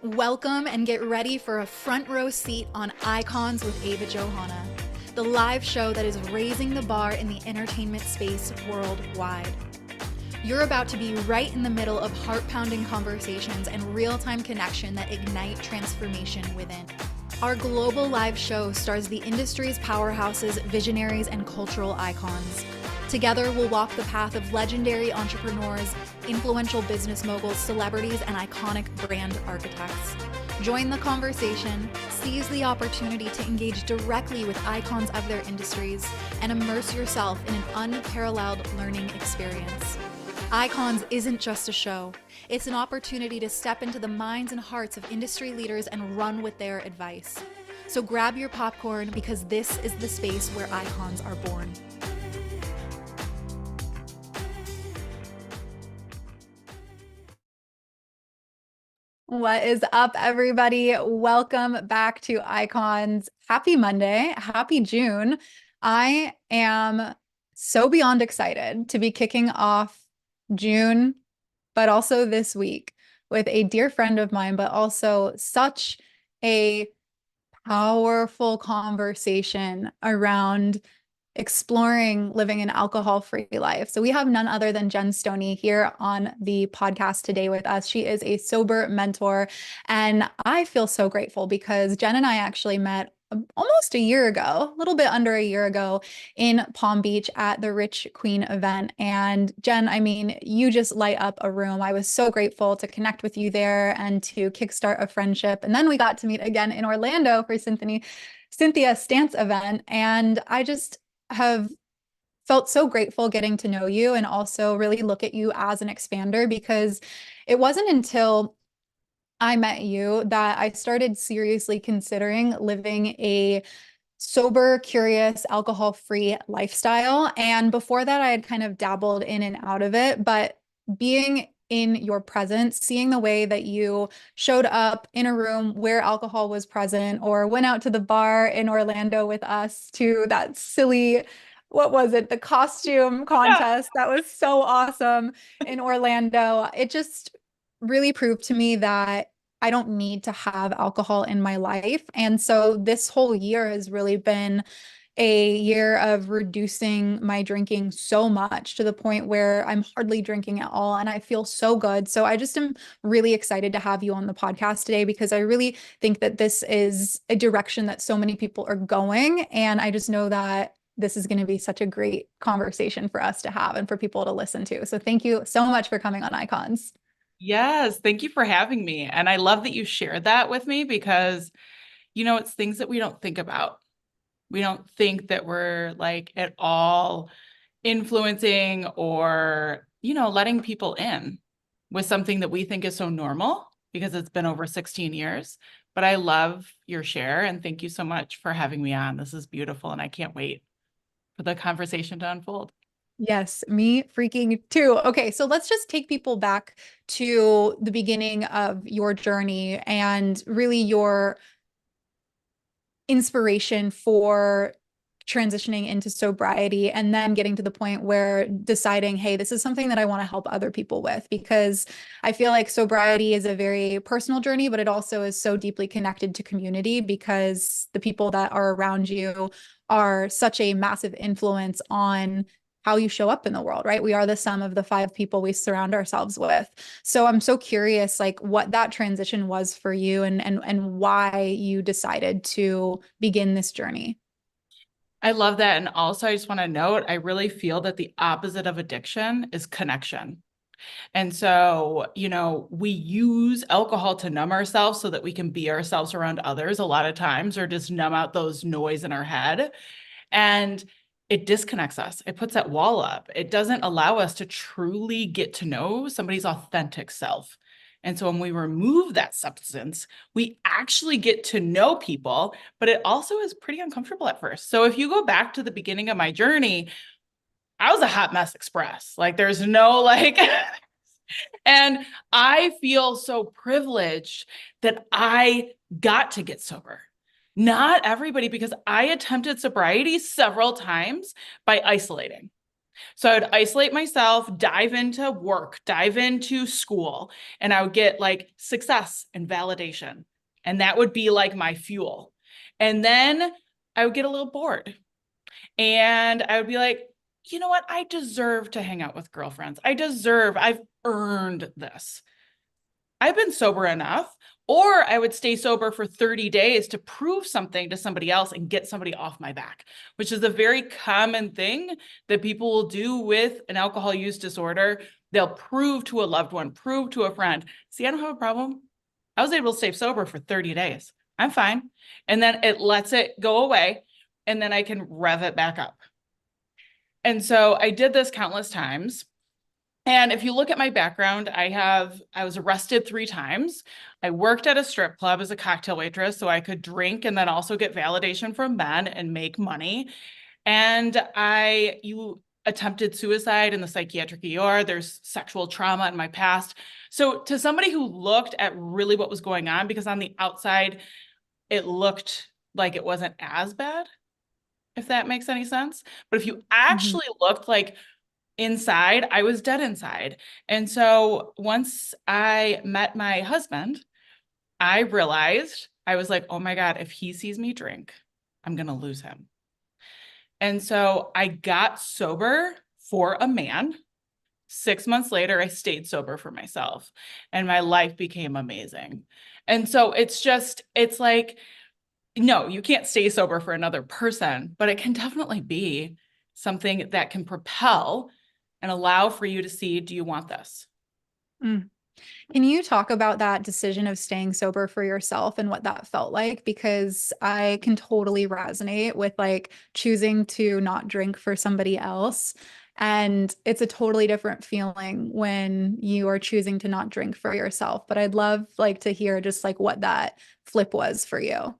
Welcome and get ready for a front row seat on Icons with Ava Johanna, the live show that is raising the bar in the entertainment space worldwide. You're about to be right in the middle of heart-pounding conversations and real-time connection that ignite transformation within. Our global live show stars the industry's powerhouses, visionaries, and cultural icons. Together, we'll walk the path of legendary entrepreneurs, influential business moguls, celebrities, and iconic brand architects. Join the conversation, seize the opportunity to engage directly with icons of their industries, and immerse yourself in an unparalleled learning experience. Icons isn't just a show. It's an opportunity to step into the minds and hearts of industry leaders and run with their advice. So grab your popcorn because this is the space where icons are born. What is up, everybody? Welcome back to Icons. Happy Monday. Happy June. I am so beyond excited to be kicking off June, but also this week with a dear friend of mine, but also such a powerful conversation around exploring living an alcohol-free life. So we have none other than Gen Stoney here on the podcast today with us. She is a sober mentor, and I feel so grateful because Jen and I actually met almost a year ago, a little bit under a year ago in Palm Beach at the Rich Queen event. And Jen, I mean, you just light up a room. I was so grateful to connect with you there and to kickstart a friendship. And then we got to meet again in Orlando for Cynthia Stance event. And I just have felt so grateful getting to know you and also really look at you as an expander, because it wasn't until I met you that I started seriously considering living a sober, curious, alcohol-free lifestyle. And before that, I had kind of dabbled in and out of it, but being in your presence, seeing the way that you showed up in a room where alcohol was present, or went out to the bar in Orlando with us to that silly, what was it? The costume contest. That was so awesome in Orlando. It just really proved to me that I don't need to have alcohol in my life. And so this whole year has really been a year of reducing my drinking so much to the point where I'm hardly drinking at all, and I feel so good. So I just am really excited to have you on the podcast today, because I really think that this is a direction that so many people are going. And I just know that this is going to be such a great conversation for us to have and for people to listen to. So thank you so much for coming on Icons. Yes, thank you for having me. And I love that you shared that with me because, it's things that we don't think about. We don't think that we're like at all influencing or, letting people in with something that we think is so normal because it's been over 16 years. But I love your share, and thank you so much for having me on. This is beautiful, and I can't wait for the conversation to unfold. Yes, me freaking too. Okay, so let's just take people back to the beginning of your journey and really your inspiration for transitioning into sobriety, and then getting to the point where deciding, hey, this is something that I want to help other people with, because I feel like sobriety is a very personal journey, but it also is so deeply connected to community, because the people that are around you are such a massive influence on how you show up in the world, right? We are the sum of the 5 people we surround ourselves with. So I'm so curious, like, what that transition was for you, and why you decided to begin this journey. I love that. And also, I just want to note, I really feel that the opposite of addiction is connection. And so, we use alcohol to numb ourselves so that we can be ourselves around others a lot of times, or just numb out those noise in our head. And it disconnects us. It puts that wall up. It doesn't allow us to truly get to know somebody's authentic self. And so when we remove that substance, we actually get to know people, but it also is pretty uncomfortable at first. So if you go back to the beginning of my journey, I was a hot mess express. Like, there's no like, and I feel so privileged that I got to get sober. Not everybody, because I attempted sobriety several times by isolating. So I would isolate myself, dive into work, dive into school, and I would get like success and validation. And that would be like my fuel. And then I would get a little bored and I would be like, you know what? I deserve to hang out with girlfriends. I've earned this. I've been sober enough. Or I would stay sober for 30 days to prove something to somebody else and get somebody off my back, which is a very common thing that people will do with an alcohol use disorder. They'll prove to a loved one, prove to a friend, see, I don't have a problem. I was able to stay sober for 30 days. I'm fine. And then it lets it go away. And then I can rev it back up. And so I did this countless times. And if you look at my background, I was arrested 3 times. I worked at a strip club as a cocktail waitress so I could drink and then also get validation from men and make money. And you attempted suicide in the psychiatric ER. There's sexual trauma in my past. So to somebody who looked at really what was going on, because on the outside, it looked like it wasn't as bad, if that makes any sense. But if you Mhm. actually looked like inside, I was dead inside. And so once I met my husband, I realized I was like, oh my God, if he sees me drink, I'm going to lose him. And so I got sober for a man. 6 months later, I stayed sober for myself and my life became amazing. And so it's like, no, you can't stay sober for another person, but it can definitely be something that can propel and allow for you to see, do you want this? Mm. Can you talk about that decision of staying sober for yourself and what that felt like? Because I can totally resonate with like choosing to not drink for somebody else. And it's a totally different feeling when you are choosing to not drink for yourself. But I'd love like to hear just like what that flip was for you.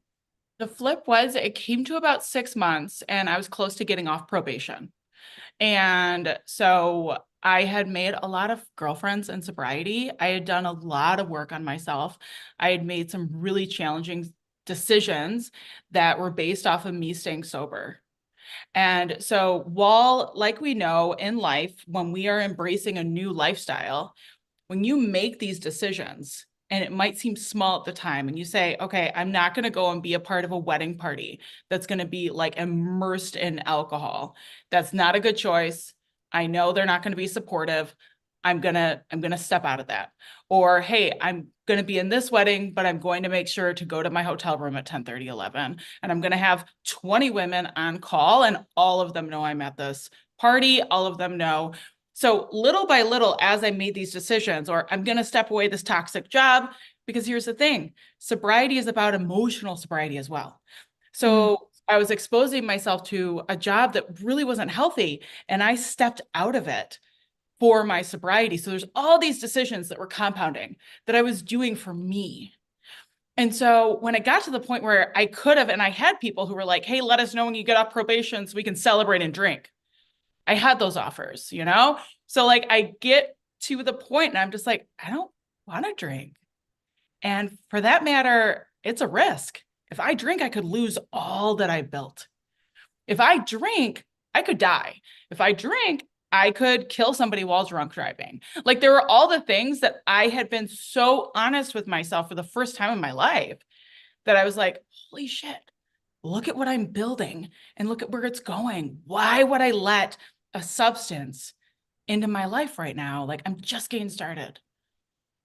The flip was it came to about 6 months and I was close to getting off probation. And so I had made a lot of girlfriends in sobriety. I had done a lot of work on myself. I had made some really challenging decisions that were based off of me staying sober. And so, while, like we know in life, when we are embracing a new lifestyle, when you make these decisions, and it might seem small at the time, and you say, okay, I'm not going to go and be a part of a wedding party that's going to be like immersed in alcohol. That's not a good choice. I know they're not going to be supportive. I'm going to step out of that. Or, hey, I'm going to be in this wedding, but I'm going to make sure to go to my hotel room at 10:30, 11, and I'm going to have 20 women on call and all of them know I'm at this party. All of them know. So little by little, as I made these decisions, or I'm going to step away this toxic job, because here's the thing, sobriety is about emotional sobriety as well. Mm, So I was exposing myself to a job that really wasn't healthy, and I stepped out of it for my sobriety. So there's all these decisions that were compounding that I was doing for me. And so when it got to the point where I could have, and I had people who were like, hey, let us know when you get off probation so we can celebrate and drink. I had those offers, you know? So like I get to the point and I'm just like, I don't want to drink. And for that matter, it's a risk. If I drink, I could lose all that I built. If I drink, I could die. If I drink, I could kill somebody while drunk driving. Like there were all the things that I had been so honest with myself for the first time in my life that I was like, holy shit, look at what I'm building and look at where it's going. Why would I let a substance into my life right now? Like I'm just getting started.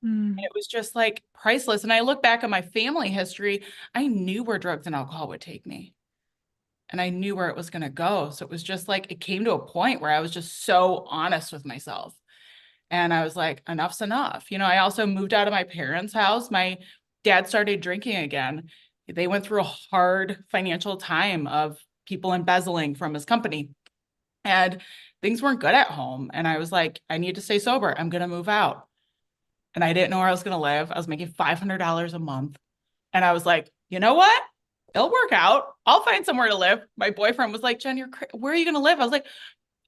And mm, it was just like priceless. And I look back at my family history, I knew where drugs and alcohol would take me. And I knew where it was going to go. So it was just like it came to a point where I was just so honest with myself. And I was like, enough's enough. You know, I also moved out of my parents' house. My dad started drinking again. They went through a hard financial time of people embezzling from his company. And things weren't good at home. And I was like, I need to stay sober. I'm going to move out. And I didn't know where I was going to live. I was making $500 a month. And I was like, you know what? It'll work out. I'll find somewhere to live. My boyfriend was like, Jen, where are you going to live? I was like,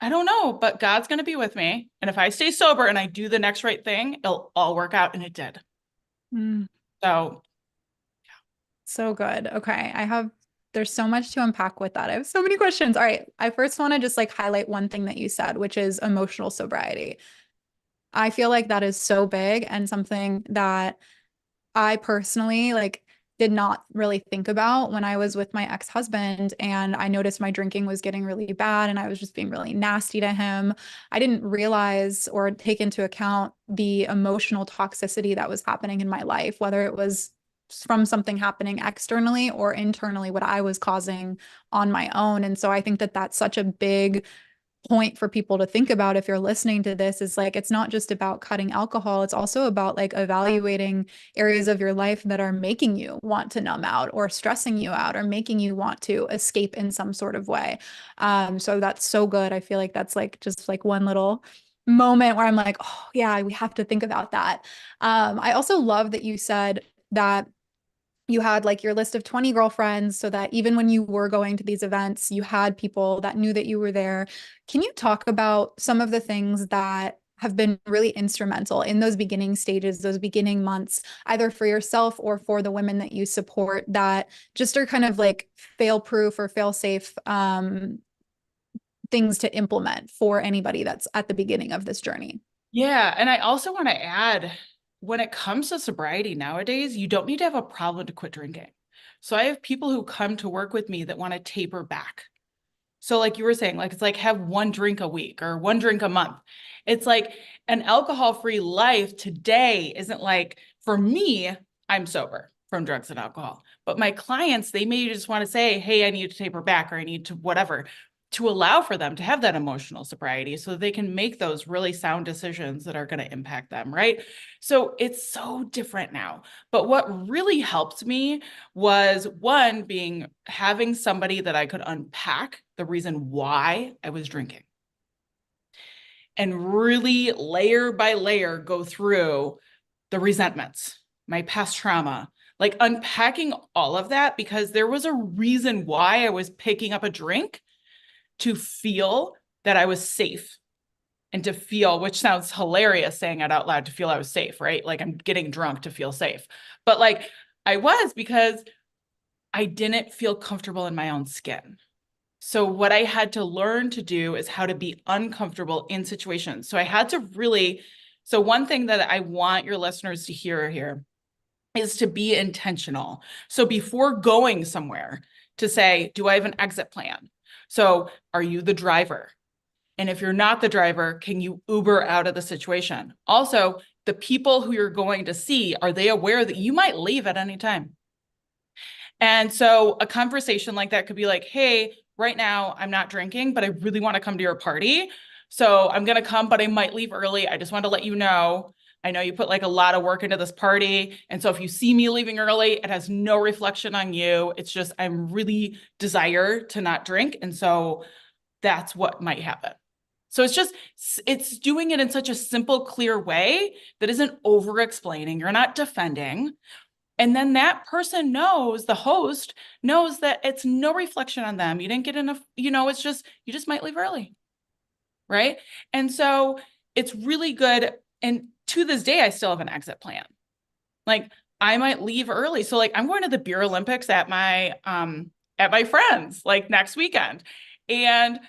I don't know, but God's going to be with me. And if I stay sober and I do the next right thing, it'll all work out. And it did. mm. So So good. Okay. I have There's so much to unpack with that. I have so many questions. All right. I first want to just like highlight one thing that you said, which is emotional sobriety. I feel like that is so big and something that I personally like did not really think about when I was with my ex-husband and I noticed my drinking was getting really bad and I was just being really nasty to him. I didn't realize or take into account the emotional toxicity that was happening in my life, whether it was from something happening externally or internally, what I was causing on my own. And so I think that that's such a big point for people to think about if you're listening to this is like it's not just about cutting alcohol, it's also about like evaluating areas of your life that are making you want to numb out or stressing you out or making you want to escape in some sort of way. So that's so good. I feel like that's like just like one little moment where I'm like, oh yeah, we have to think about that. I also love that you said that you had like your list of 20 girlfriends so that even when you were going to these events, you had people that knew that you were there. Can you talk about some of the things that have been really instrumental in those beginning stages, those beginning months, either for yourself or for the women that you support that just are kind of like fail proof or fail safe things to implement for anybody that's at the beginning of this journey? Yeah. And I also want to add, when it comes to sobriety nowadays, you don't need to have a problem to quit drinking. So I have people who come to work with me that want to taper back. So like you were saying, like it's like have one drink a week or one drink a month. It's like an alcohol-free life today isn't like, for me, I'm sober from drugs and alcohol. But my clients, they may just want to say, hey, I need to taper back or I need to whatever, to allow for them to have that emotional sobriety so they can make those really sound decisions that are going to impact them, right? So it's so different now. But what really helped me was one being having somebody that I could unpack the reason why I was drinking and really layer by layer go through the resentments, my past trauma, like unpacking all of that because there was a reason why I was picking up a drink to feel that I was safe and to feel, which sounds hilarious saying it out loud, to feel I was safe, right? Like I'm getting drunk to feel safe. But like I was because I didn't feel comfortable in my own skin. So what I had to learn to do is how to be uncomfortable in situations. So I had to really, so one thing that I want your listeners to hear here is to be intentional. So before going somewhere, to say, do I have an exit plan? So are you the driver? And if you're not the driver, can you Uber out of the situation? Also, the people who you're going to see, are they aware that you might leave at any time? And so a conversation like that could be like, hey, right now I'm not drinking, but I really want to come to your party. So I'm going to come, but I might leave early. I just want to let you know. I know you put like a lot of work into this party. And so if you see me leaving early, it has no reflection on you. It's just, I'm really desire to not drink. And so that's what might happen. So it's just, it's doing it in such a simple, clear way that isn't over explaining. You're not defending. And then that person knows, the host knows that it's no reflection on them. You didn't get enough, it's just, you just might leave early. Right. And so it's really good. And to this day, I still have an exit plan. Like I might leave early. So like I'm going to the beer Olympics at my friends like next weekend. And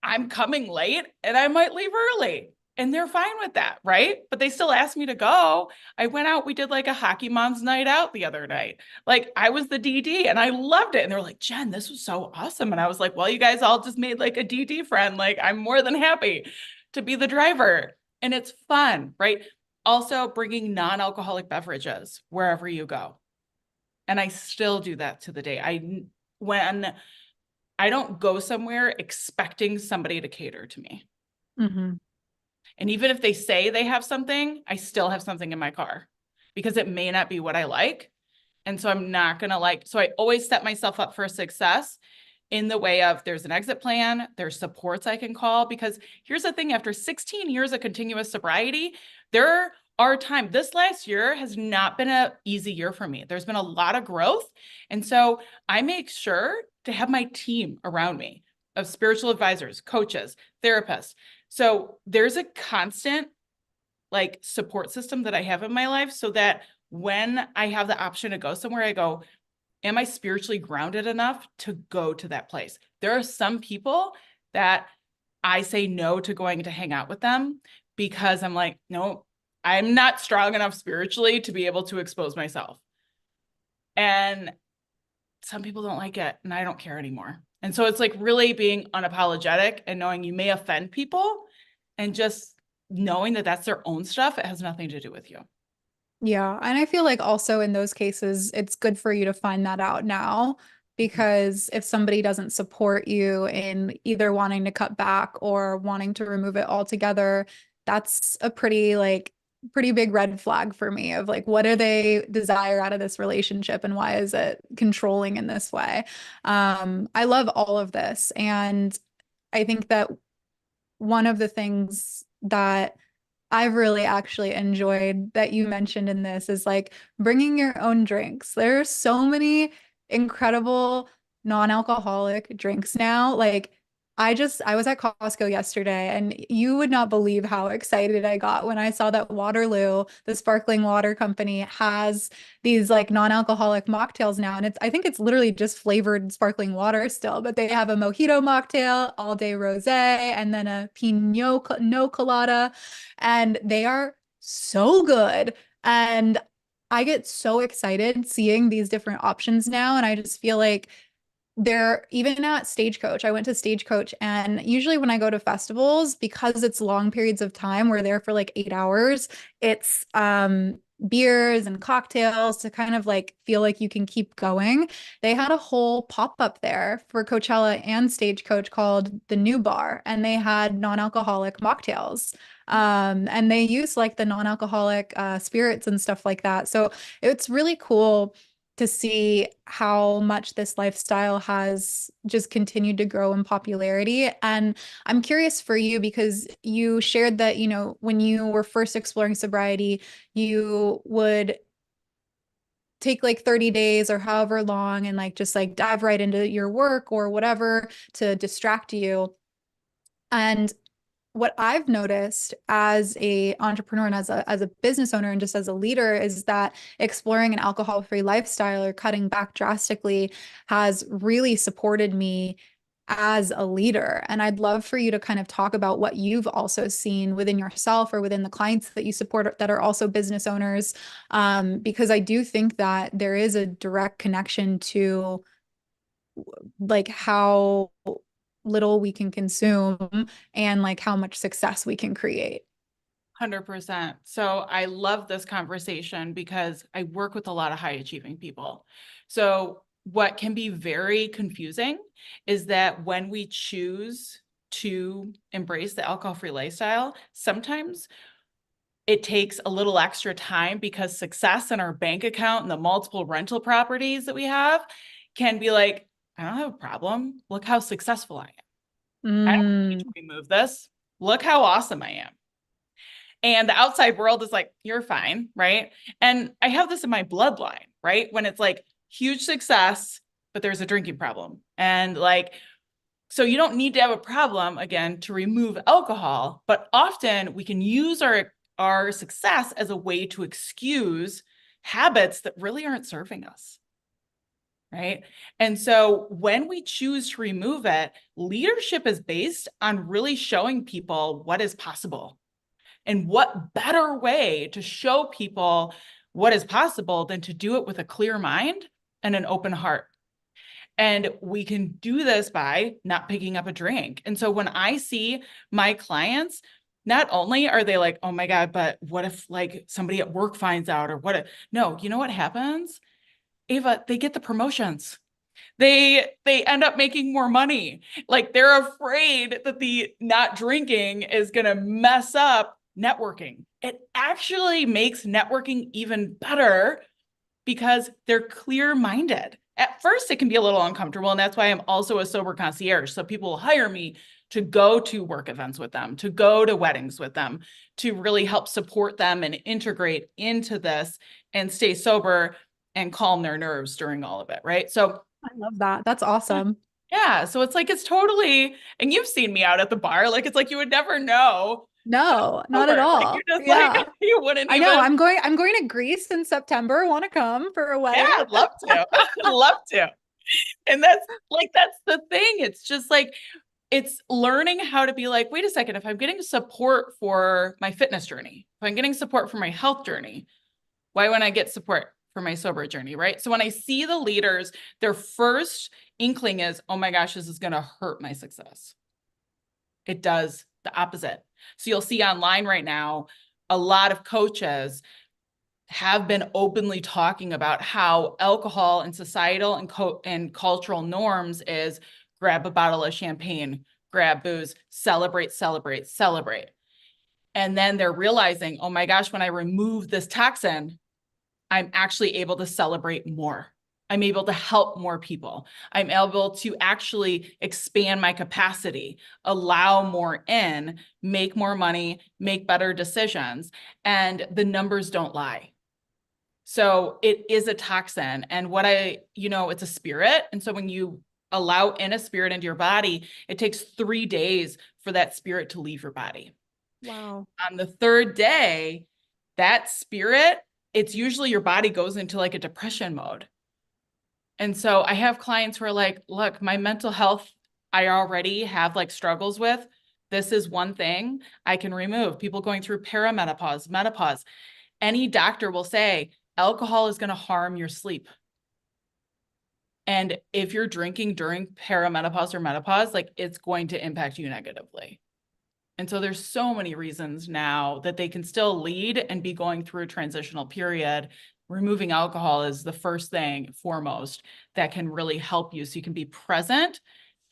I'm coming late and I might leave early. And they're fine with that, right? But they still asked me to go. I went out, we did like a hockey mom's night out the other night. Like I was the DD and I loved it. And they're like, Jen, this was so awesome. And I was like, well, you guys all just made like a DD friend. Like I'm more than happy to be the driver. And it's fun, right? Also bringing non-alcoholic beverages wherever you go. And I still do that to the day. When I don't go somewhere expecting somebody to cater to me. Mm-hmm. And even if they say they have something, I still have something in my car because it may not be what I like. And so I'm not going to so I always set myself up for success in the way of there's an exit plan, there's supports I can call. Because here's the thing, after 16 years of continuous sobriety, there are times, this last year has not been an easy year for me. There's been a lot of growth. And so I make sure to have my team around me of spiritual advisors, coaches, therapists. So there's a constant like support system that I have in my life so that when I have the option to go somewhere, I go, am I spiritually grounded enough to go to that place? There are some people that I say no to going to hang out with them because I'm like, no, I'm not strong enough spiritually to be able to expose myself. And some people don't like it, and I don't care anymore. And so it's like really being unapologetic and knowing you may offend people and just knowing that that's their own stuff. It has nothing to do with you. Yeah, and I feel like also in those cases, it's good for you to find that out now because if somebody doesn't support you in either wanting to cut back or wanting to remove it altogether, that's a pretty big red flag for me of like what do they desire out of this relationship and why is it controlling in this way? I love all of this, and I think that one of the things that I've really actually enjoyed that you mentioned in this is like bringing your own drinks. There are so many incredible non-alcoholic drinks now. Like I was at Costco yesterday and you would not believe how excited I got when I saw that Waterloo, the sparkling water company, has these like non-alcoholic mocktails now. And I think it's literally just flavored sparkling water still, but they have a mojito mocktail, all day rosé, and then a Pinot no colada, and they are so good. And I get so excited seeing these different options now. And I just feel like they're even at Stagecoach. I went to Stagecoach, and usually when I go to festivals, because it's long periods of time, we're there for like 8 hours, it's beers and cocktails to kind of like feel like you can keep going. They had a whole pop-up there for Coachella and Stagecoach called the New Bar, and they had non-alcoholic mocktails. And they use like the non-alcoholic spirits and stuff like that. So it's really cool to see how much this lifestyle has just continued to grow in popularity. And I'm curious for you because you shared that, when you were first exploring sobriety, you would take like 30 days or however long and like just like dive right into your work or whatever to distract you. And what I've noticed as a entrepreneur and as a business owner and just as a leader is that exploring an alcohol-free lifestyle or cutting back drastically has really supported me as a leader. And I'd love for you to kind of talk about what you've also seen within yourself or within the clients that you support that are also business owners. Because I do think that there is a direct connection to like how little we can consume and like how much success we can create. 100%. So I love this conversation because I work with a lot of high achieving people. So what can be very confusing is that when we choose to embrace the alcohol-free lifestyle, sometimes it takes a little extra time because success in our bank account and the multiple rental properties that we have can be like, I don't have a problem. Look how successful I am. I don't need to Mm, remove this. Look how awesome I am. And the outside world is like, you're fine, right? And I have this in my bloodline, right? When it's like huge success, but there's a drinking problem. And like, so you don't need to have a problem again to remove alcohol, but often we can use our success as a way to excuse habits that really aren't serving us. Right. And so when we choose to remove it, leadership is based on really showing people what is possible. And what better way to show people what is possible than to do it with a clear mind and an open heart? And we can do this by not picking up a drink. And so when I see my clients, not only are they like, oh my God, but what if like somebody at work finds out or what if, no, you know what happens? Ava, they get the promotions. They end up making more money. Like they're afraid that the not drinking is going to mess up networking. It actually makes networking even better because they're clear-minded. At first, it can be a little uncomfortable, and that's why I'm also a sober concierge. So people will hire me to go to work events with them, to go to weddings with them, to really help support them and integrate into this and stay sober and calm their nerves during all of it, right? So I love that. That's awesome. yeah, so it's like it's totally, and you've seen me out at the bar, like it's like you would never know No, not at Sober. Like all. you're just like, Yeah. you wouldn't I know. even, I'm going to Greece in September. Want to come for a yeah, wedding? I'd love to. I'd love to. And that's the thing. It's just like, it's learning how to be like, wait a second, if I'm getting support for my fitness journey, if I'm getting support for my health journey, why wouldn't I get support for my sober journey? Right. So when I see the leaders, their first inkling is, oh my gosh, this is going to hurt my success. It does the opposite. So you'll see online right now, a lot of coaches have been openly talking about how alcohol and societal and cultural norms is grab a bottle of champagne, grab booze, celebrate, celebrate, celebrate. And then they're realizing, oh my gosh, when I remove this toxin, I'm actually able to celebrate more. I'm able to help more people. I'm able to actually expand my capacity, allow more in, make more money, make better decisions. And the numbers don't lie. So it is a toxin. And it's a spirit. And so when you allow in a spirit into your body, it takes 3 days for that spirit to leave your body. Wow. On the third day, that spirit, it's usually your body goes into like a depression mode. And so I have clients who are like, look, my mental health, I already have like struggles with. This is one thing I can remove. People going through perimenopause, menopause. Any doctor will say alcohol is going to harm your sleep. And if you're drinking during perimenopause or menopause, like it's going to impact you negatively. And so there's so many reasons now that they can still lead and be going through a transitional period. Removing alcohol is the first thing, foremost, that can really help you so you can be present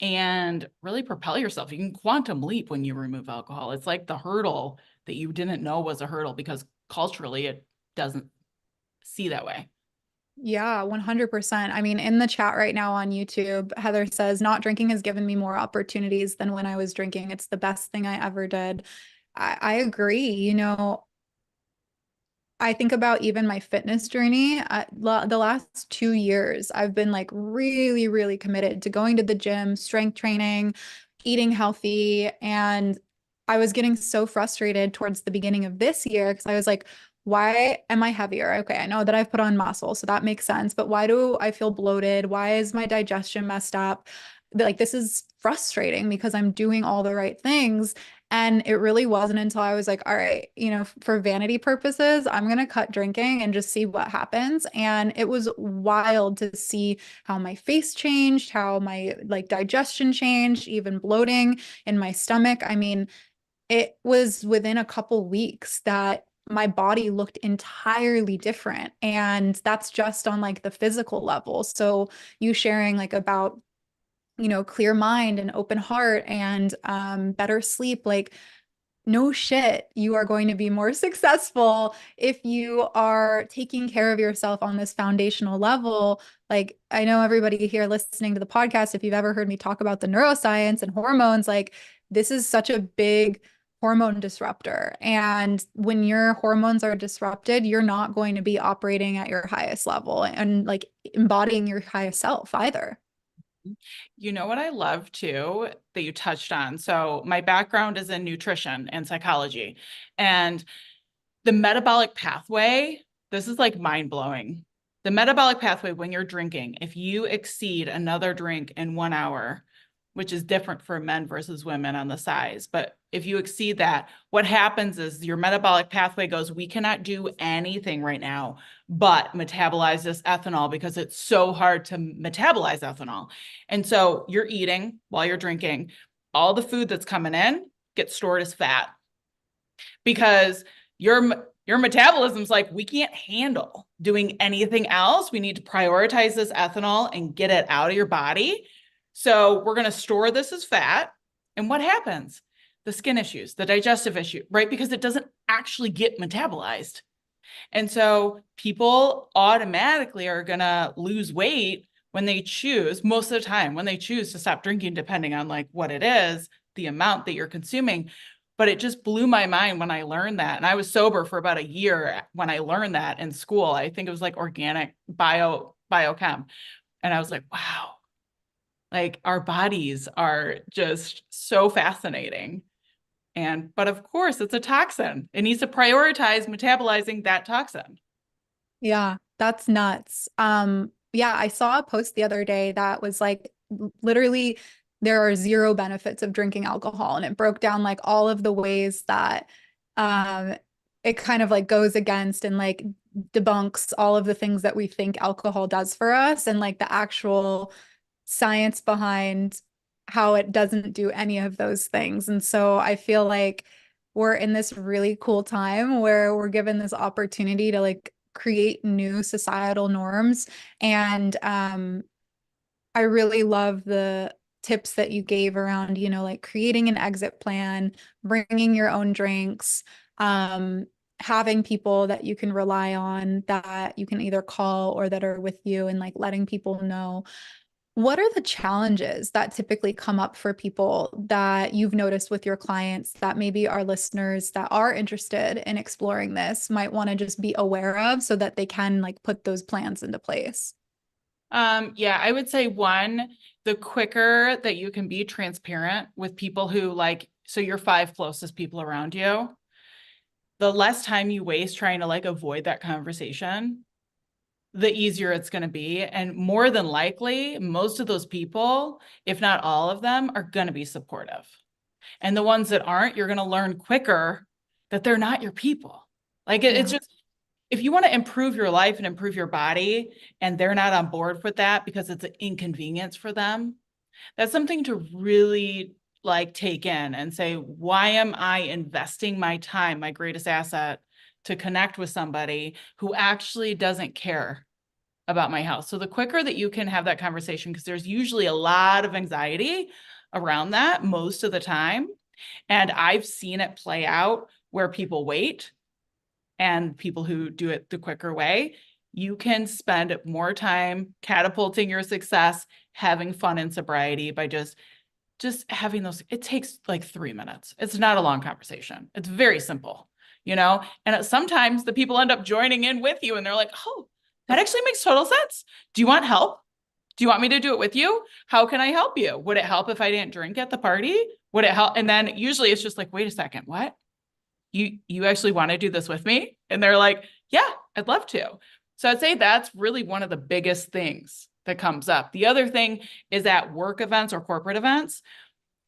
and really propel yourself. You can quantum leap when you remove alcohol. It's like the hurdle that you didn't know was a hurdle because culturally it doesn't see that way. Yeah, 100%. I mean, in the chat right now on YouTube, Heather says, not drinking has given me more opportunities than when I was drinking. It's the best thing I ever did. I agree. I think about even my fitness journey. The last 2 years, I've been like really, really committed to going to the gym, strength training, eating healthy. And I was getting so frustrated towards the beginning of this year because I was like, why am I heavier? Okay, I know that I've put on muscle, so that makes sense. But why do I feel bloated? Why is my digestion messed up? Like, this is frustrating because I'm doing all the right things. And it really wasn't until I was like, all right, for vanity purposes, I'm going to cut drinking and just see what happens. And it was wild to see how my face changed, how my like digestion changed, even bloating in my stomach. I mean, it was within a couple weeks that my body looked entirely different. And that's just on like the physical level. So you sharing like about clear mind and open heart and better sleep, like no shit, you are going to be more successful if you are taking care of yourself on this foundational level. Like, I know everybody here listening to the podcast, if you've ever heard me talk about the neuroscience and hormones, like, this is such a big hormone disruptor. And when your hormones are disrupted, you're not going to be operating at your highest level and like embodying your highest self either. You know what I love too that you touched on? So my background is in nutrition and psychology, and the metabolic pathway, this is like mind blowing. The metabolic pathway when you're drinking, if you exceed another drink in 1 hour, which is different for men versus women on the size, but if you exceed that, what happens is your metabolic pathway goes, we cannot do anything right now but metabolize this ethanol because it's so hard to metabolize ethanol. And so you're eating while you're drinking. All the food that's coming in gets stored as fat because your metabolism's like, we can't handle doing anything else. We need to prioritize this ethanol and get it out of your body. So we're going to store this as fat. And what happens? The skin issues, the digestive issue, right? Because it doesn't actually get metabolized. And so people automatically are going to lose weight when they choose, most of the time, when they choose to stop drinking, depending on like what it is, the amount that you're consuming. But it just blew my mind when I learned that. And I was sober for about a year when I learned that in school. I think it was like organic biochem. And I was like, wow, like our bodies are just so fascinating. But of course, it's a toxin. It needs to prioritize metabolizing that toxin. Yeah, that's nuts. Yeah, I saw a post the other day that was like literally there are zero benefits of drinking alcohol, and it broke down like all of the ways that um it kind of like goes against and like debunks all of the things that we think alcohol does for us and like the actual science behind how it doesn't do any of those things. And so I feel like we're in this really cool time where we're given this opportunity to like create new societal norms. And I really love the tips that you gave around, like creating an exit plan, bringing your own drinks, having people that you can rely on that you can either call or that are with you and like letting people know. What are the challenges that typically come up for people that you've noticed with your clients that maybe our listeners that are interested in exploring this might want to just be aware of so that they can like put those plans into place? Yeah, I would say one, the quicker that you can be transparent with people who like, so your five closest people around you, the less time you waste trying to like avoid that conversation, the easier it's going to be. And more than likely, most of those people, if not all of them, are going to be supportive. And the ones that aren't, you're going to learn quicker that they're not your people. Like it's Yeah. just, if you want to improve your life and improve your body, and they're not on board with that because it's an inconvenience for them, that's something to really like take in and say, why am I investing my time, my greatest asset, to connect with somebody who actually doesn't care about my health? So the quicker that you can have that conversation, because there's usually a lot of anxiety around that most of the time. And I've seen it play out where people wait and people who do it the quicker way. You can spend more time catapulting your success, having fun in sobriety by just having those. It takes like 3 minutes. It's not a long conversation. It's very simple, and sometimes the people end up joining in with you and they're like, oh, that actually makes total sense. Do you want help? Do you want me to do it with you? How can I help you? Would it help if I didn't drink at the party? Would it help? And then usually it's just like, wait a second, what? You actually want to do this with me? And they're like, yeah, I'd love to. So I'd say that's really one of the biggest things that comes up. The other thing is at work events or corporate events,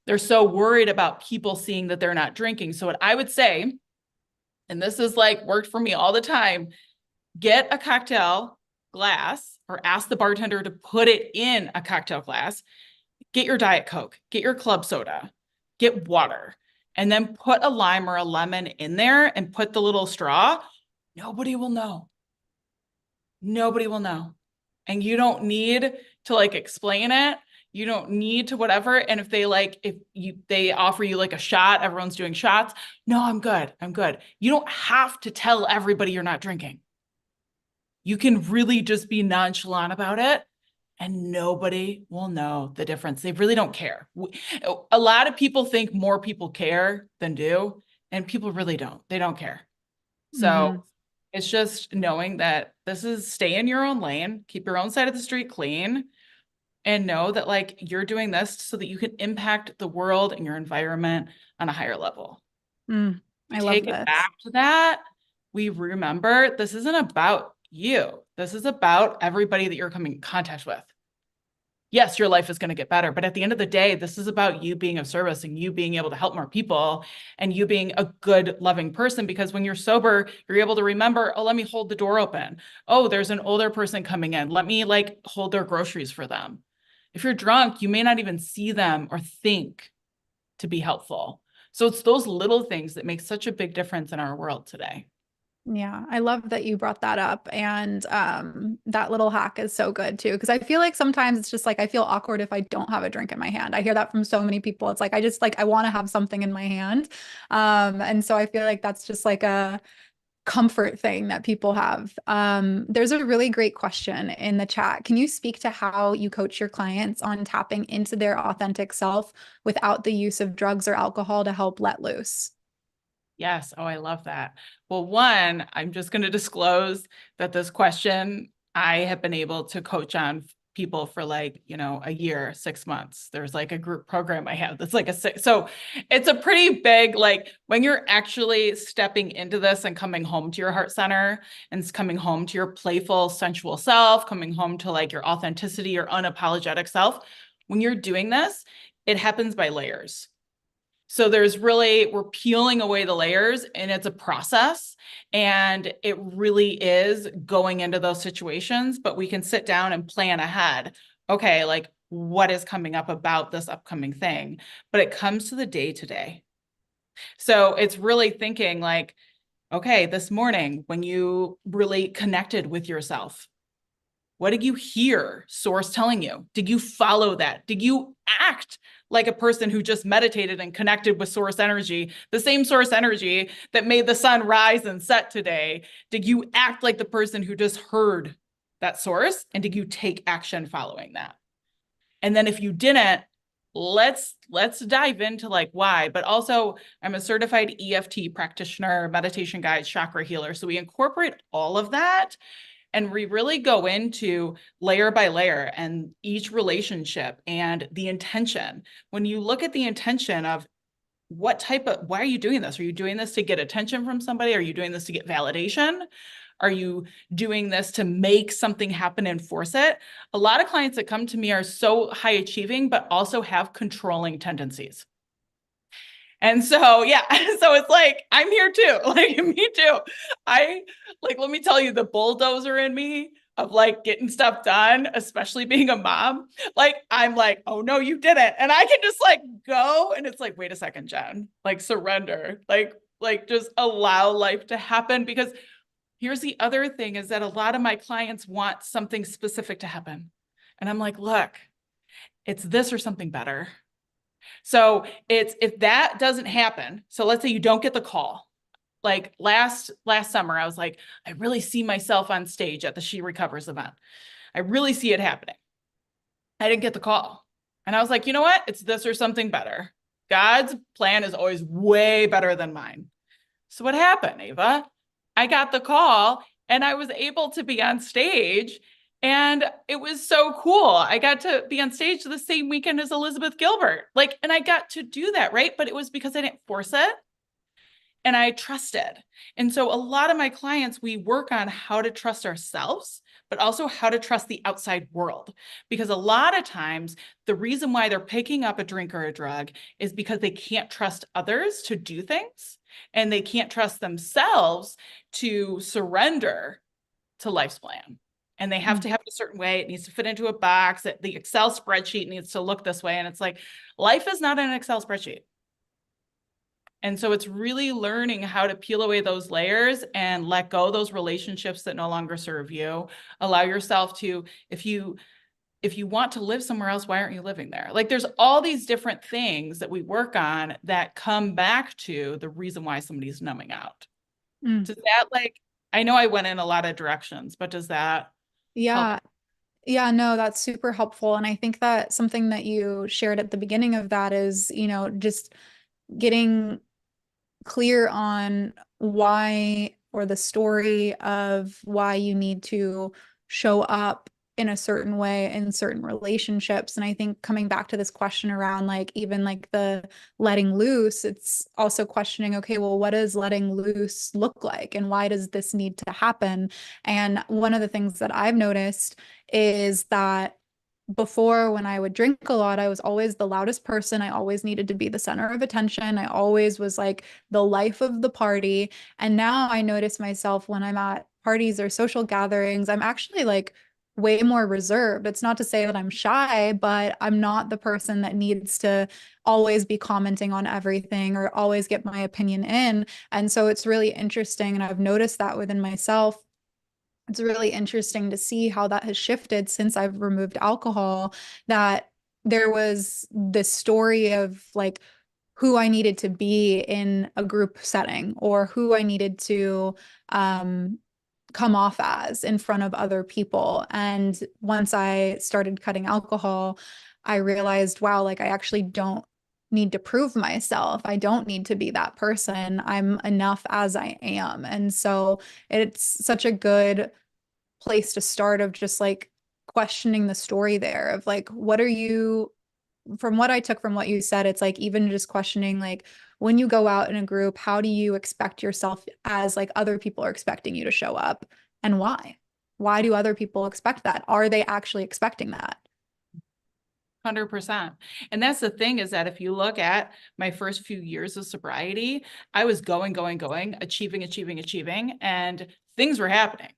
they're so worried about people seeing that they're not drinking. So what I would say, and this is like worked for me all the time, get a cocktail glass or ask the bartender to put it in a cocktail glass. Get your Diet Coke, get your club soda, get water, and then put a lime or a lemon in there and put the little straw. Nobody will know. Nobody will know. And you don't need to like explain it. You don't need to whatever. And if they offer you like a shot, everyone's doing shots. No, I'm good. I'm good. You don't have to tell everybody you're not drinking. You can really just be nonchalant about it and nobody will know the difference. They really don't care. A lot of people think more people care than do, and people really don't. They don't care. Hmm. So it's just knowing that this is stay in your own lane, keep your own side of the street clean, and know that like you're doing this so that you can impact the world and your environment on a higher level. We I love take it this. back to that. We remember this isn't about you. This is about everybody that you're coming in contact with. Yes, your life is going to get better, but at the end of the day, this is about you being of service and you being able to help more people and you being a good, loving person. Because when you're sober, you're able to remember, oh, let me hold the door open. Oh, there's an older person coming in. Let me like hold their groceries for them. If you're drunk, you may not even see them or think to be helpful. So it's those little things that make such a big difference in our world today. Yeah, I love that you brought that up. And that little hack is so good too. Because I feel like sometimes it's just like I feel awkward if I don't have a drink in my hand. I hear that from so many people. It's like I just like I want to have something in my hand. And so I feel like that's just like a comfort thing that people have. There's a really great question in the chat. Can you speak to how you coach your clients on tapping into their authentic self without the use of drugs or alcohol to help let loose? Yes. Oh, I love that. Well, one, I'm just going to disclose that this question I have been able to coach on people for like, a year, 6 months. There's like a group program I have that's like so it's a pretty big, like when you're actually stepping into this and coming home to your heart center and coming home to your playful, sensual self, coming home to like your authenticity, your unapologetic self, when you're doing this, it happens by layers. So we're peeling away the layers and it's a process and it really is going into those situations, but we can sit down and plan ahead. Okay, like what is coming up about this upcoming thing, but it comes to the day to day. So it's really thinking like, okay, this morning when you really connected with yourself, what did you hear source telling you? Did you follow that? Did you act like a person who just meditated and connected with source energy, the same source energy that made the sun rise and set today? Did you act like the person who just heard that source? And did you take action following that? And then if you didn't, let's dive into like why. But also I'm a certified EFT practitioner, meditation guide, chakra healer. So we incorporate all of that. And we really go into layer by layer and each relationship and the intention. When you look at the intention of why are you doing this? Are you doing this to get attention from somebody? Are you doing this to get validation? Are you doing this to make something happen and force it? A lot of clients that come to me are so high achieving, but also have controlling tendencies. And so, yeah, so it's like, I'm here too. Like, me too. Let me tell you, the bulldozer in me of like getting stuff done, especially being a mom, like, I'm like, oh no, you didn't. And I can just like go. And it's like, wait a second, Jen, like surrender, like just allow life to happen. Because here's the other thing is that a lot of my clients want something specific to happen. And I'm like, look, it's this or something better. So if that doesn't happen, so let's say you don't get the call. Like last summer, I was like, I really see myself on stage at the She Recovers event. I really see it happening. I didn't get the call. And I was like, you know what? It's this or something better. God's plan is always way better than mine. So what happened, Ava? I got the call and I was able to be on stage. And it was so cool. I got to be on stage the same weekend as Elizabeth Gilbert. And I got to do that, right? But it was because I didn't force it and I trusted. And so a lot of my clients, we work on how to trust ourselves, but also how to trust the outside world. Because a lot of times, the reason why they're picking up a drink or a drug is because they can't trust others to do things and they can't trust themselves to surrender to life's plan. And they have to have it a certain way. It needs to fit into a box. The Excel spreadsheet needs to look this way. And it's like, life is not an Excel spreadsheet. And so it's really learning how to peel away those layers and let go of those relationships that no longer serve you. Allow yourself to, if you want to live somewhere else, why aren't you living there? Like there's all these different things that we work on that come back to the reason why somebody's numbing out. Does that I know I went in a lot of directions, but does that help? Yeah. Yeah, no, that's super helpful. And I think that something that you shared at the beginning of that is, just getting clear on why or the story of why you need to show up in a certain way in certain relationships. And I think coming back to this question around like even like the letting loose, it's also questioning, okay, well, what does letting loose look like? And why does this need to happen? And one of the things that I've noticed is that before, when I would drink a lot, I was always the loudest person. I always needed to be the center of attention. I always was like the life of the party. And now I notice myself when I'm at parties or social gatherings, I'm actually like way more reserved. It's not to say that I'm shy, but I'm not the person that needs to always be commenting on everything or always get my opinion in. And so it's really interesting. And I've noticed that within myself. It's really interesting to see how that has shifted since I've removed alcohol, that there was this story of like who I needed to be in a group setting or who I needed to come off as in front of other people. And once I started cutting alcohol, I realized, wow, like I actually don't need to prove myself. I don't need to be that person. I'm enough as I am. And so it's such a good place to start of just like questioning the story there of like, what are you, from what I took from what you said, it's like even just questioning like when you go out in a group, how do you expect yourself as like other people are expecting you to show up and why? Why do other people expect that? Are they actually expecting that? 100%. And that's the thing is that if you look at my first few years of sobriety, I was going, achieving, and things were happening.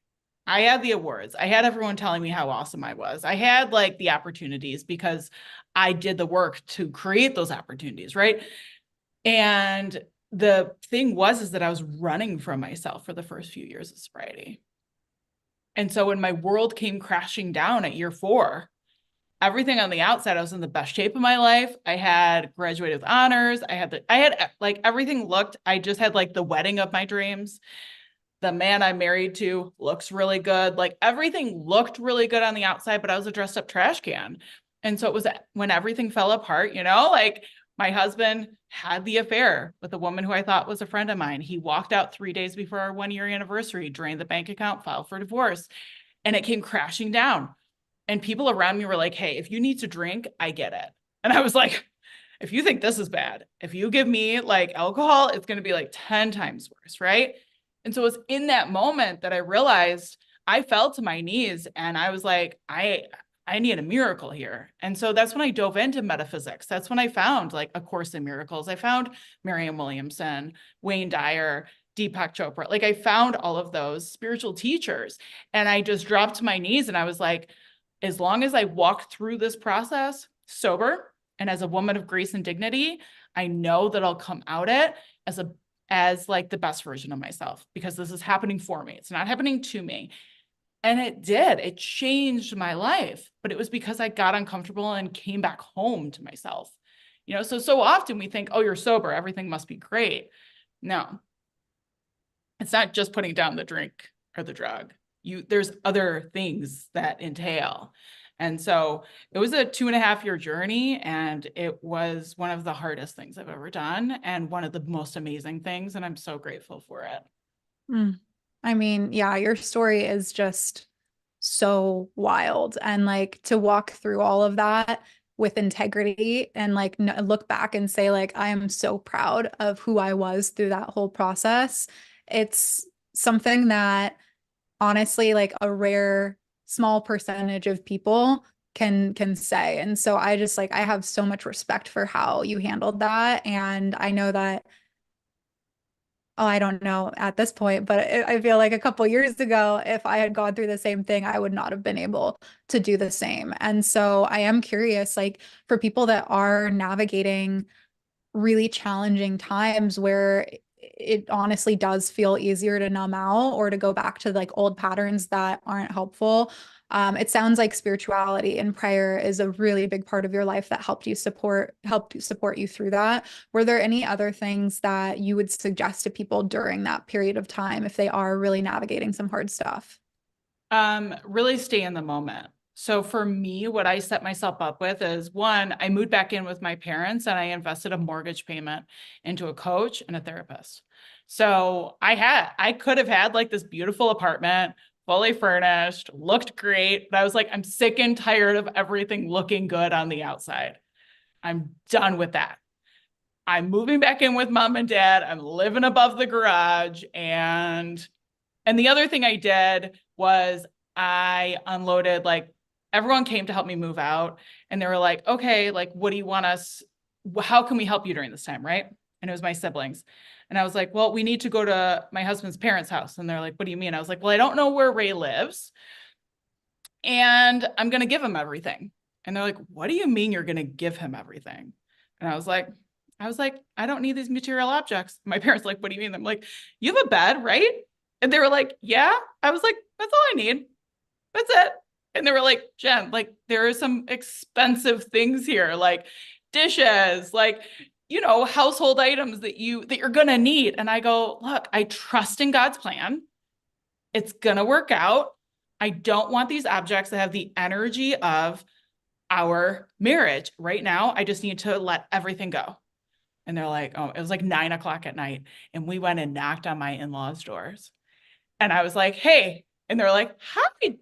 I had the awards. I had everyone telling me how awesome I was. I had like the opportunities because I did the work to create those opportunities, right? And the thing was is that I was running from myself for the first few years of sobriety. And so when my world came crashing down at year 4, everything on the outside, I was in the best shape of my life. I had graduated with honors. I had like everything looked, I just had like the wedding of my dreams. The man I'm married to looks really good. Like everything looked really good on the outside, but I was a dressed up trash can. And so it was when everything fell apart, like my husband had the affair with a woman who I thought was a friend of mine. He walked out 3 days before our 1 year anniversary, drained the bank account, filed for divorce, and it came crashing down. And people around me were like, hey, if you need to drink, I get it. And I was like, if you think this is bad, if you give me like alcohol, it's going to be like 10 times worse. Right. And so it was in that moment that I realized I fell to my knees and I was like, I need a miracle here. And so that's when I dove into metaphysics. That's when I found like A Course in Miracles. I found Marianne Williamson, Wayne Dyer, Deepak Chopra. Like I found all of those spiritual teachers and I just dropped to my knees and I was like, as long as I walk through this process sober and as a woman of grace and dignity, I know that I'll come out it as like the best version of myself because this is happening for me. It's not happening to me. And it did. It changed my life, but it was because I got uncomfortable and came back home to myself. So often we think, oh, you're sober, everything must be great. No, it's not just putting down the drink or the drug. There's other things that entail. And so it was a 2.5 year journey, and it was one of the hardest things I've ever done and one of the most amazing things. And I'm so grateful for it. Mm. I mean, yeah, your story is just so wild. And like to walk through all of that with integrity and like look back and say, like, I am so proud of who I was through that whole process. It's something that honestly, like a rare small percentage of people can say. And so I just like I have so much respect for how you handled that. And I know that oh, I don't know at this point, but I feel like a couple years ago, if I had gone through the same thing, I would not have been able to do the same. And so I am curious, like for people that are navigating really challenging times where it honestly does feel easier to numb out or to go back to like old patterns that aren't helpful. It sounds like spirituality and prayer is a really big part of your life that helped support you through that. Were there any other things that you would suggest to people during that period of time if they are really navigating some hard stuff? Really stay in the moment. So for me, what I set myself up with is one, I moved back in with my parents and I invested a mortgage payment into a coach and a therapist. So I could have had like this beautiful apartment, fully furnished, looked great, but I was like, I'm sick and tired of everything looking good on the outside. I'm done with that. I'm moving back in with mom and dad. I'm living above the garage. And the other thing I did was I unloaded, like, everyone came to help me move out. And they were like, okay, like, what do you want us? How can we help you during this time? Right. And it was my siblings. And I was like, well, we need to go to my husband's parents' house. And they're like, what do you mean? I was like, well, I don't know where Ray lives. And I'm going to give him everything. And they're like, what do you mean you're going to give him everything? And I was like, I don't need these material objects. My parents like, what do you mean? I'm like, you have a bed, right? And they were like, yeah. I was like, that's all I need. That's it. And they were like, Jen, like there are some expensive things here, like dishes, like, household items that you're gonna need. And I go, look, I trust in God's plan. It's gonna work out. I don't want these objects that have the energy of our marriage. Right now, I just need to let everything go. And they're like, oh, it was like 9 o'clock at night. And we went and knocked on my in-laws' doors. And I was like, hey. And they're like, hi, Jenny.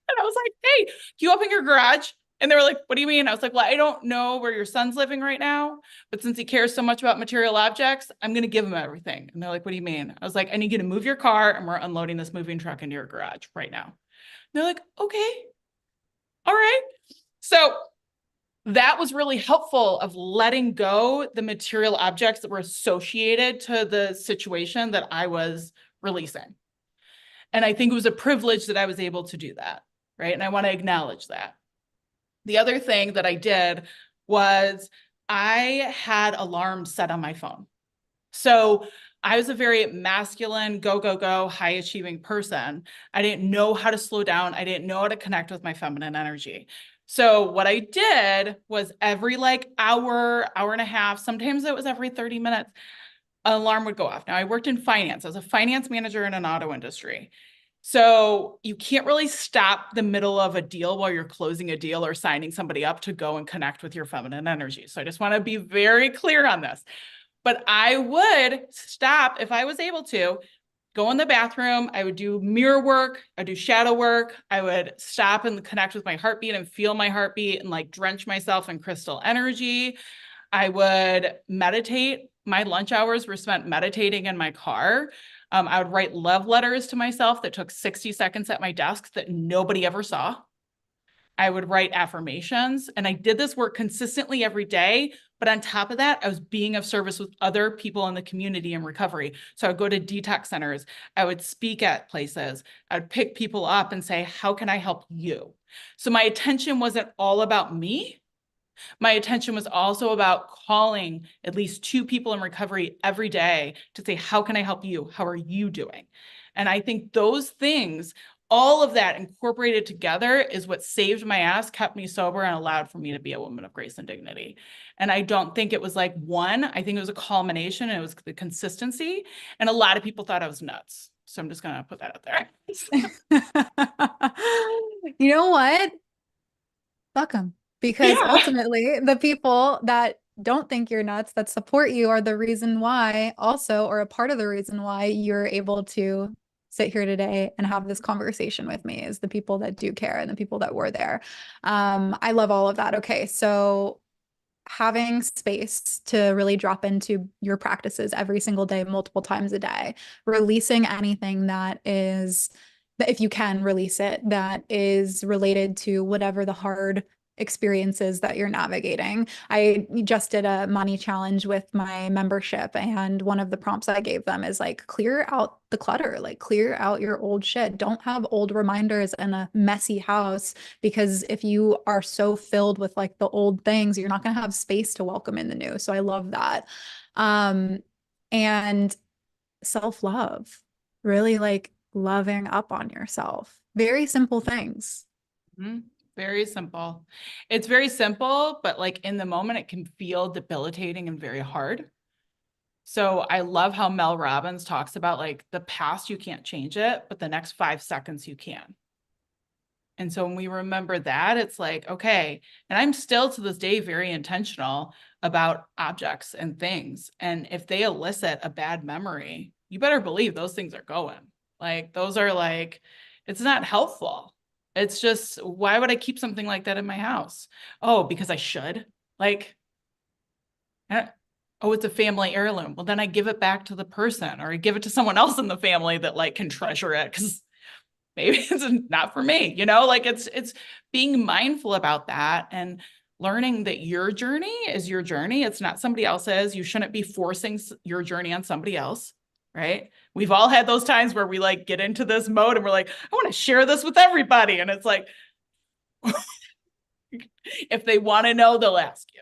And I was like, hey, can you open your garage? And they were like, what do you mean? I was like, well, I don't know where your son's living right now, but since he cares so much about material objects, I'm going to give him everything. And they're like, what do you mean? I was like, I need you to move your car and we're unloading this moving truck into your garage right now. And they're like, okay, all right. So that was really helpful of letting go the material objects that were associated to the situation that I was releasing. And I think it was a privilege that I was able to do that, right? And I want to acknowledge that. The other thing that I did was I had alarms set on my phone. So I was a very masculine, go, go, go, high achieving person. I didn't know how to slow down. I didn't know how to connect with my feminine energy. So what I did was every like hour, hour and a half, sometimes it was every 30 minutes, an alarm would go off. Now I worked in finance. I was a finance manager in an auto industry. So you can't really stop the middle of a deal while you're closing a deal or signing somebody up to go and connect with your feminine energy. So I just want to be very clear on this. But I would stop if I was able to go in the bathroom. I would do mirror work. I'd do shadow work. I would stop and connect with my heartbeat and feel my heartbeat and like drench myself in crystal energy. I would meditate. My lunch hours were spent meditating in my car. I would write love letters to myself that took 60 seconds at my desk that nobody ever saw. I would write affirmations, and I did this work consistently every day. But on top of that, I was being of service with other people in the community in recovery. So I would go to detox centers. I would speak at places. I would pick people up and say, how can I help you? So my attention wasn't all about me. My attention was also about calling at least 2 people in recovery every day to say, how can I help you? How are you doing? And I think those things, all of that incorporated together is what saved my ass, kept me sober, and allowed for me to be a woman of grace and dignity. And I don't think it was like one, I think it was a culmination, and it was the consistency. And a lot of people thought I was nuts. So I'm just going to put that out there. You know what? Fuck them. Because Yeah. ultimately, the people that don't think you're nuts, that support you, are the reason why, also, or a part of the reason why you're able to sit here today and have this conversation with me, is the people that do care and the people that were there. I love all of that. Okay, so having space to really drop into your practices every single day, multiple times a day, releasing anything that is, that if you can release it, that is related to whatever the hard experiences that you're navigating. I just did a money challenge with my membership, and one of the prompts I gave them is like, clear out the clutter, like clear out your old shit. Don't have old reminders in a messy house, because if you are so filled with like the old things, you're not going to have space to welcome in the new. So I love that. Um, and self-love, really like loving up on yourself. Very simple things. Mm-hmm. Very simple. It's very simple, but like in the moment, it can feel debilitating and very hard. So I love how Mel Robbins talks about like the past, you can't change it, but the next 5 seconds you can. And so when we remember that, it's like, okay, and I'm still to this day very intentional about objects and things. And if they elicit a bad memory, you better believe those things are going. Like those are like, it's not helpful. It's just, why would I keep something like that in my house? Oh, because I should. Like, oh, it's a family heirloom. Well, then I give it back to the person, or I give it to someone else in the family that like can treasure it, because maybe it's not for me, like it's being mindful about that and learning that your journey is your journey. It's not somebody else's. You shouldn't be forcing your journey on somebody else, right? We've all had those times where we like get into this mode and we're like, I want to share this with everybody. And it's like, if they want to know, they'll ask you.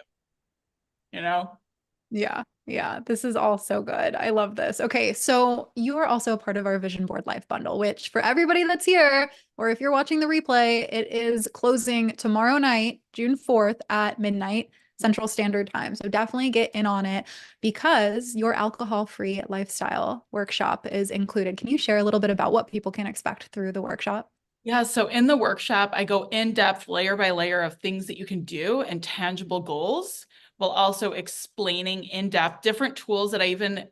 Yeah. Yeah. This is all so good. I love this. Okay. So you are also a part of our Vision Board Life Bundle, which for everybody that's here, or if you're watching the replay, it is closing tomorrow night, June 4th at midnight Central Standard Time. So definitely get in on it, because your alcohol-free lifestyle workshop is included. Can you share a little bit about what people can expect through the workshop? Yeah, so in the workshop, I go in depth, layer by layer, of things that you can do and tangible goals, while also explaining in depth different tools that I even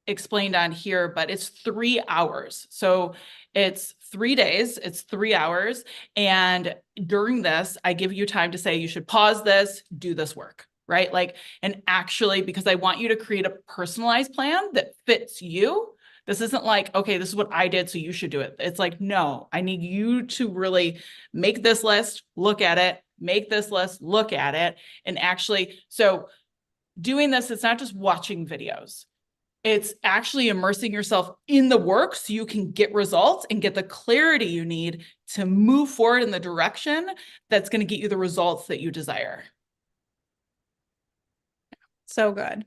explained on here, but it's 3 hours. So it's 3 days, it's 3 hours. And during this, I give you time to say, you should pause this, do this work, right? Like, and actually, because I want you to create a personalized plan that fits you. This isn't like, okay, this is what I did, so you should do it. It's like, no, I need you to really make this list, look at it, make this list, look at it. And actually, so doing this, it's not just watching videos. It's actually immersing yourself in the work so you can get results and get the clarity you need to move forward in the direction that's going to get you the results that you desire. So good.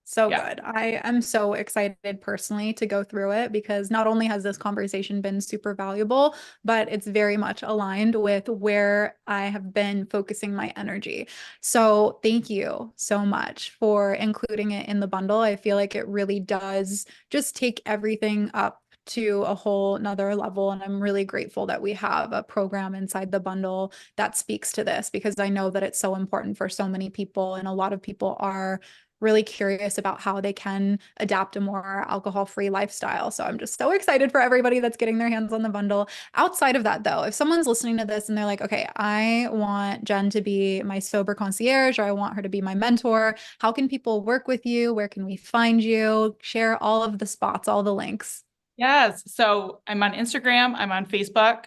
So Yeah. good. I am so excited personally to go through it because not only has this conversation been super valuable, but it's very much aligned with where I have been focusing my energy. So thank you so much for including it in the bundle. I feel like it really does just take everything up to a whole nother level. And I'm really grateful that we have a program inside the bundle that speaks to this because I know that it's so important for so many people. And a lot of people are really curious about how they can adapt a more alcohol-free lifestyle. So I'm just so excited for everybody that's getting their hands on the bundle. Outside of that, though, if someone's listening to this and they're like, okay, I want Jen to be my sober concierge or I want her to be my mentor, how can people work with you? Where can we find you? Share all of the spots, all the links. Yes. So I'm on Instagram, I'm on Facebook,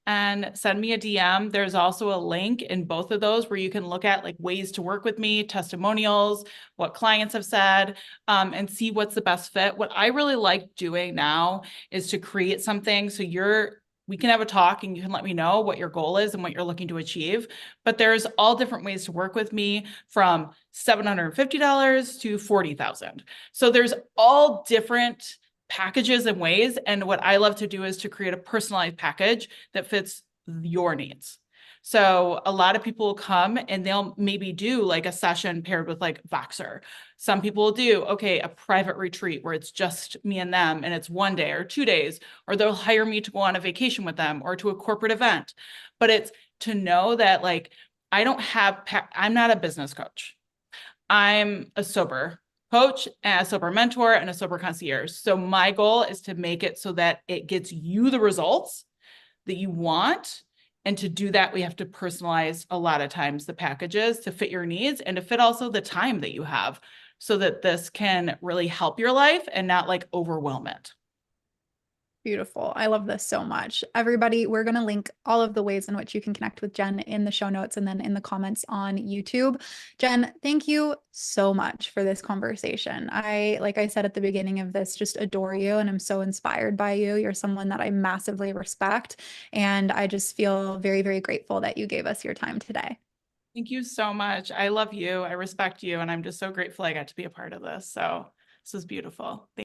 and send me a DM. There's also a link in both of those where you can look at like ways to work with me, testimonials, what clients have said, and see what's the best fit. What I really like doing now is to create something so we can have a talk and you can let me know what your goal is and what you're looking to achieve. But there's all different ways to work with me from $750 to $40,000. So there's all different packages and ways. And what I love to do is to create a personalized package that fits your needs. So a lot of people will come and they'll maybe do like a session paired with like Voxer. Some people will do, okay, a private retreat where it's just me and them and it's 1 day or 2 days, or they'll hire me to go on a vacation with them or to a corporate event. But it's to know that like, I'm not a business coach. I'm a sober coach, a sober mentor, and a sober concierge. So my goal is to make it so that it gets you the results that you want. And to do that, we have to personalize a lot of times the packages to fit your needs and to fit also the time that you have so that this can really help your life and not like overwhelm it. Beautiful. I love this so much. Everybody, we're going to link all of the ways in which you can connect with Jen in the show notes and then in the comments on YouTube. Jen, thank you so much for this conversation. Like I said at the beginning of this, just adore you and I'm so inspired by you. You're someone that I massively respect. And I just feel very, very grateful that you gave us your time today. Thank you so much. I love you. I respect you. And I'm just so grateful I got to be a part of this. So this is beautiful. Thank